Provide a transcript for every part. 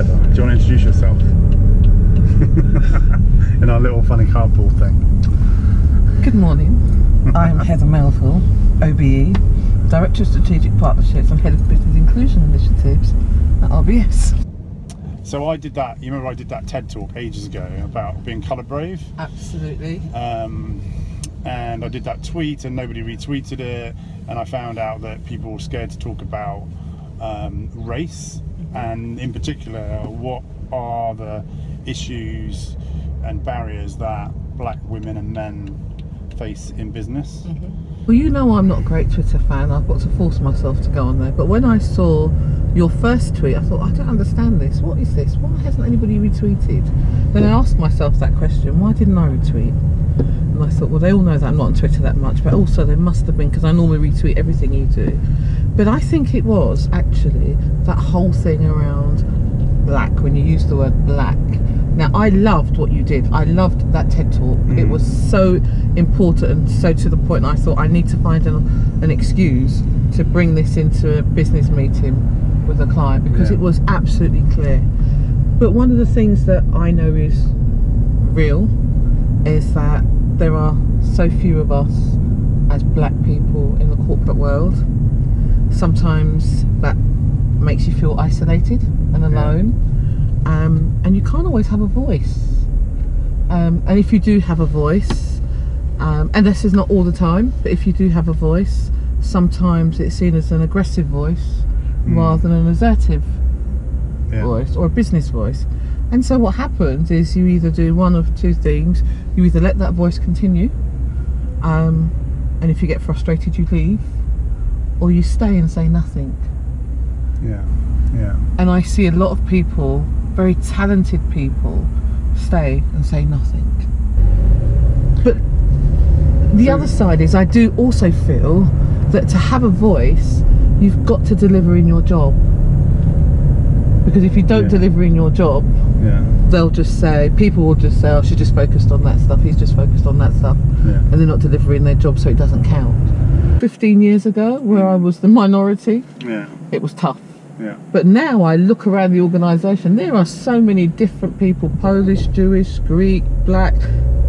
Heather, do you want to introduce yourself? In our little funny carpool thing. Good morning. I'm Heather Melville OBE, Director of Strategic Partnerships and Head of Business Inclusion Initiatives at RBS. So I did that, you remember I did that TED talk ages ago about being colour brave? Absolutely. And I did that tweet and nobody retweeted it, and I found out that people were scared to talk about race, and in particular what are the issues and barriers that black women and men face in business. Well, you know I'm not a great Twitter fan. I've got to force myself to go on there. But when I saw your first tweet, I thought, I don't understand this. What is this? Why hasn't anybody retweeted? Then I asked myself that question, why didn't I retweet? And I thought, well, they all know that I'm not on Twitter that much, but also there must have been, because I normally retweet everything you do. But I think it was actually that whole thing around black, when you use the word black. Now, I loved what you did. I loved that TED talk. It was so important and so to the point, I thought I need to find an excuse to bring this into a business meeting with a client, because it was absolutely clear. But one of the things that I know is real is that there are so few of us as black people in the corporate world. Sometimes that makes you feel isolated and alone. And you can't always have a voice, and if you do have a voice, and this is not all the time, but if you do have a voice, sometimes it's seen as an aggressive voice rather than an assertive voice or a business voice. And so what happens is you either do one of two things. You either let that voice continue, and if you get frustrated you leave, or you stay and say nothing. And I see a lot of people, very talented people, stay and say nothing. But the other side is, I do also feel that to have a voice, you've got to deliver in your job. Because if you don't deliver in your job, they'll just say, people will just say, oh, she's just focused on that stuff, he's just focused on that stuff, and they're not delivering their job, so it doesn't count. 15 years ago, where I was the minority, it was tough. But now I look around the organisation, there are so many different people, Polish, Jewish, Greek, black,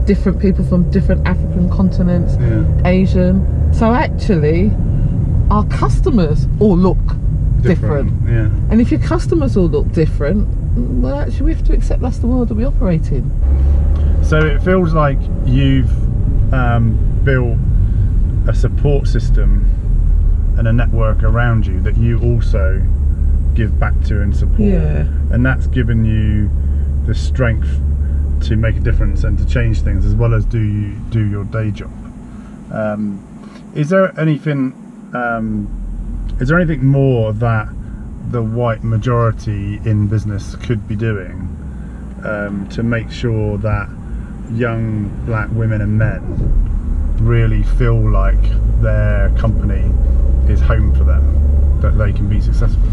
different people from different African continents, Asian. So actually, our customers all look different. And if your customers all look different, well, actually we have to accept that's the world that we operate in. So it feels like you've built a support system and a network around you that you also give back to and support, and that's given you the strength to make a difference and to change things, as well as do your day job. Is there anything more that the white majority in business could be doing to make sure that young black women and men really feel like their company is home for them, that they can be successful?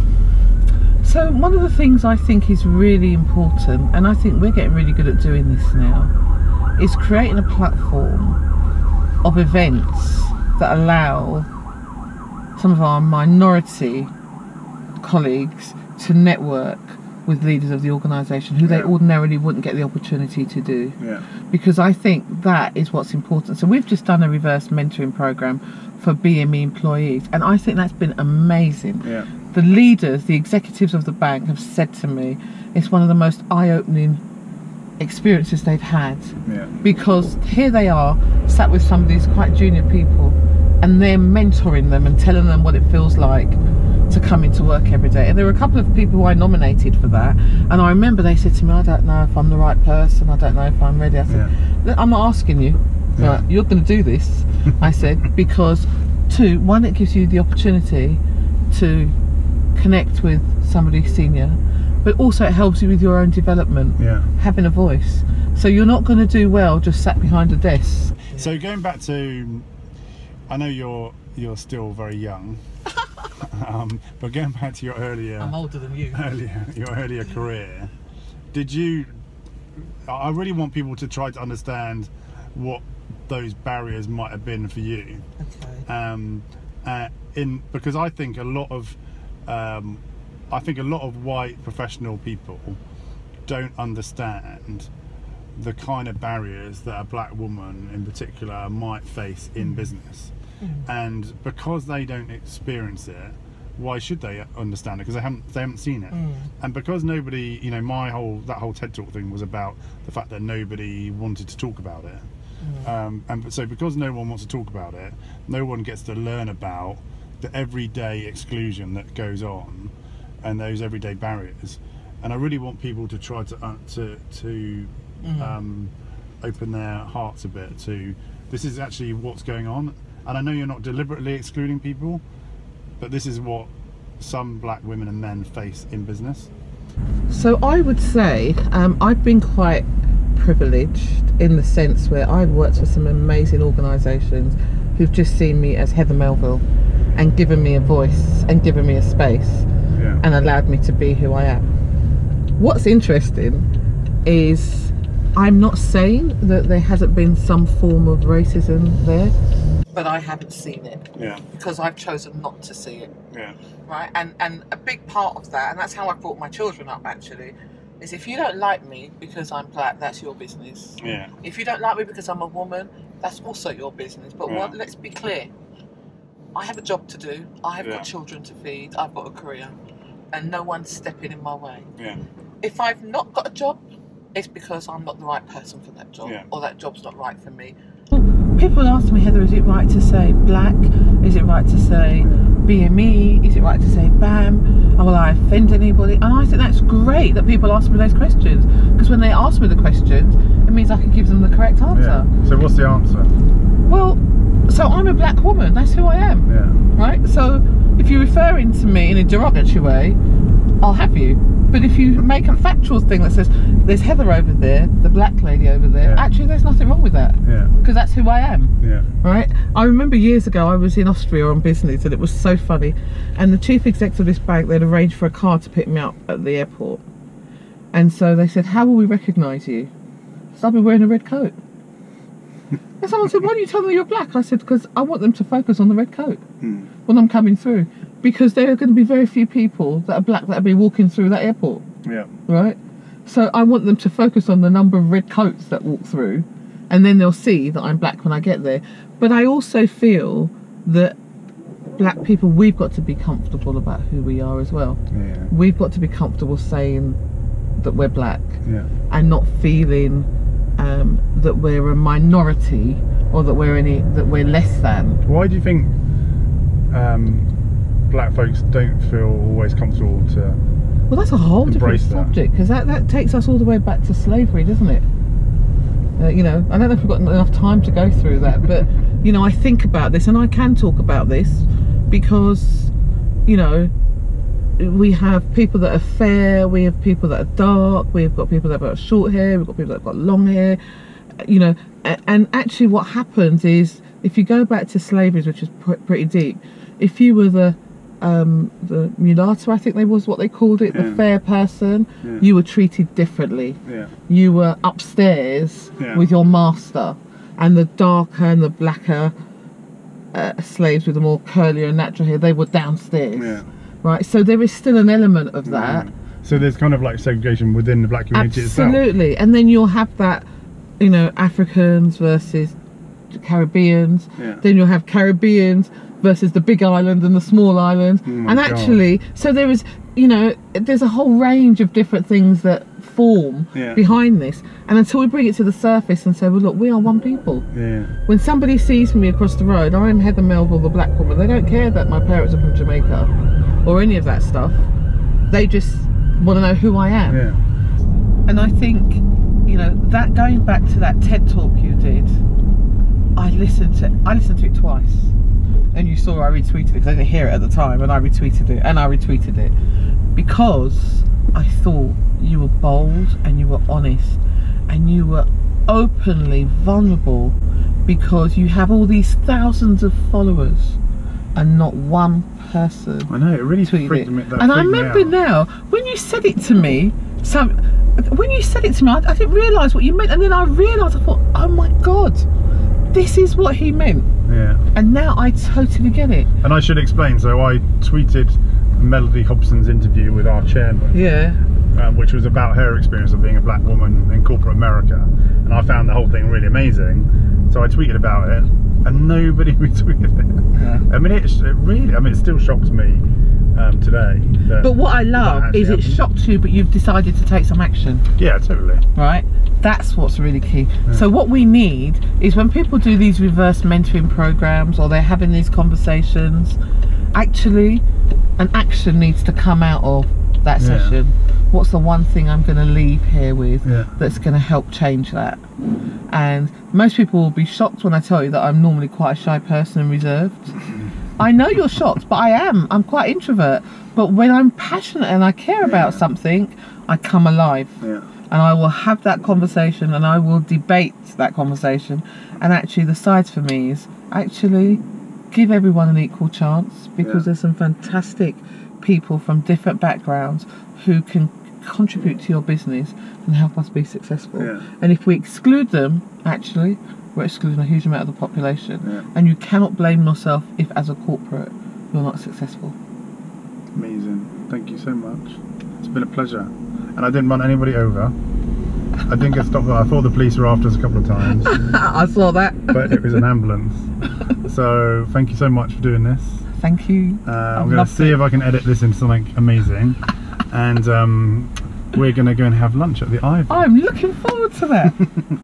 So one of the things I think is really important, and I think we're getting really good at doing this now, is creating a platform of events that allow some of our minority colleagues to network with leaders of the organisation who they ordinarily wouldn't get the opportunity to do. Because I think that is what's important. So we've just done a reverse mentoring programme for BME employees, and I think that's been amazing. The leaders, the executives of the bank have said to me, it's one of the most eye-opening experiences they've had. Because here they are, sat with some of these quite junior people, and they're mentoring them and telling them what it feels like to come into work every day. And there were a couple of people who I nominated for that, and I remember they said to me, I don't know if I'm the right person, I don't know if I'm ready. I said, look, I'm not asking you, right, you're going to do this. I said, because one, it gives you the opportunity to connect with somebody senior, but also it helps you with your own development, having a voice. So you're not going to do well just sat behind a desk. So going back to, I know you're still very young, but going back to your earlier, I'm older than you. Your earlier career, did you? I really want people to try to understand what those barriers might have been for you. Okay. Because I think a lot of I think a lot of white professional people don't understand the kind of barriers that a black woman in particular might face in business. And because they don't experience it, why should they understand it? Because they haven't seen it. And because nobody, you know, that whole TED Talk thing was about the fact that nobody wanted to talk about it. And so because no one wants to talk about it, no one gets to learn about the everyday exclusion that goes on and those everyday barriers. And I really want people to try to open their hearts a bit to this is actually what's going on. And I know you're not deliberately excluding people, but this is what some black women and men face in business. So I would say I've been quite privileged in the sense where I've worked for some amazing organisations who've just seen me as Heather Melville and given me a voice and given me a space and allowed me to be who I am. What's interesting is I'm not saying that there hasn't been some form of racism there, but I haven't seen it because I've chosen not to see it. Right, and a big part of that, and that's how I brought my children up actually, is if you don't like me because I'm black, that's your business. If you don't like me because I'm a woman, that's also your business. But let's be clear, I have a job to do, I have got children to feed, I've got a career, and no one's stepping in my way. If I've not got a job, it's because I'm not the right person for that job, or that job's not right for me. People ask me, Heather, is it right to say black? Is it right to say BME? Is it right to say BAM? Will I offend anybody? And I think that's great that people ask me those questions, because when they ask me the questions, it means I can give them the correct answer. So what's the answer? Well, so I'm a black woman, that's who I am. Right? So if you're referring to me in a derogatory way, I'll have you. But if you make a factual thing that says there's Heather over there, the black lady over there, actually there's nothing wrong with that, because that's who I am. Right? I remember years ago I was in Austria on business, and it was so funny, and the chief executive of this bank, they'd arranged for a car to pick me up at the airport, and so they said, how will we recognise you? So I'll be wearing a red coat. And someone said, why don't you tell them you're black? I said, because I want them to focus on the red coat when I'm coming through. Because there are going to be very few people that are black that will be walking through that airport. Right? So I want them to focus on the number of red coats that walk through, and then they'll see that I'm black when I get there. But I also feel that black people, we've got to be comfortable about who we are as well. We've got to be comfortable saying that we're black and not feeling that we're a minority or that we're less than. Why do you think black folks don't feel always comfortable to well, that's a whole different subject, because that takes us all the way back to slavery, doesn't it? You know, I don't know if we've got enough time to go through that, but you know, I think about this, and I can talk about this because, you know, we have people that are fair, we have people that are dark, we've got people that have got short hair, we've got people that have got long hair, you know, and actually what happens is, if you go back to slavery, which is pretty deep, if you were the mulatto, I think they was what they called it, the fair person, you were treated differently. You were upstairs with your master, and the darker and the blacker slaves with the more curlier and natural hair, they were downstairs. Right, so there is still an element of that. So there's kind of like segregation within the black community itself. Absolutely, and then you'll have that, you know, Africans versus Caribbeans, then you'll have Caribbeans versus the big island and the small island, and actually, so there is, you know, there's a whole range of different things that form behind this, and until we bring it to the surface and say, well look, we are one people. When somebody sees me across the road, I'm Heather Melville, the black woman, they don't care that my parents are from Jamaica or any of that stuff, they just want to know who I am. And I think, you know, that going back to that TED Talk you did, I listened to it twice. And you saw I retweeted it, because I didn't hear it at the time, and I retweeted it, because I thought you were bold and you were honest and you were openly vulnerable, because you have all these thousands of followers and not one person. I know, it really freaked me out. And I remember now, when you said it to me, I didn't realise what you meant, and then I realised, I thought, oh my God, this is what he meant. And now I totally get it. And I should explain, so I tweeted Melody Hobson's interview with our chairman, Yeah. which was about her experience of being a black woman in corporate America, and I found the whole thing really amazing. So I tweeted about it, and nobody retweeted it. Yeah. I mean, it really, I mean, it still shocks me today. But what I love is it shocked you, but you've decided to take some action. Yeah, totally. Right? That's what's really key. Yeah. So what we need is when people do these reverse mentoring programs or they're having these conversations, actually an action needs to come out of that session. What's the one thing I'm going to leave here with that's going to help change that? And most people will be shocked when I tell you that I'm normally quite a shy person and reserved. I know you're shocked, but I'm quite introvert. But when I'm passionate and I care about something, I come alive. Yeah. And I will have that conversation and I will debate that conversation. And actually the sides for me is actually give everyone an equal chance, because there's some fantastic people from different backgrounds who can contribute to your business and help us be successful. Yeah. And if we exclude them, actually, we're excluding a huge amount of the population. Yeah. And you cannot blame yourself if, as a corporate, you're not successful. Amazing. Thank you so much. It's been a pleasure. And I didn't run anybody over. I didn't get stopped. I thought the police were after us a couple of times. I saw that. But it was an ambulance. So thank you so much for doing this. Thank you. I'm going to see if I can edit this into something amazing. And we're going to go and have lunch at the Ivy. I'm looking forward to that.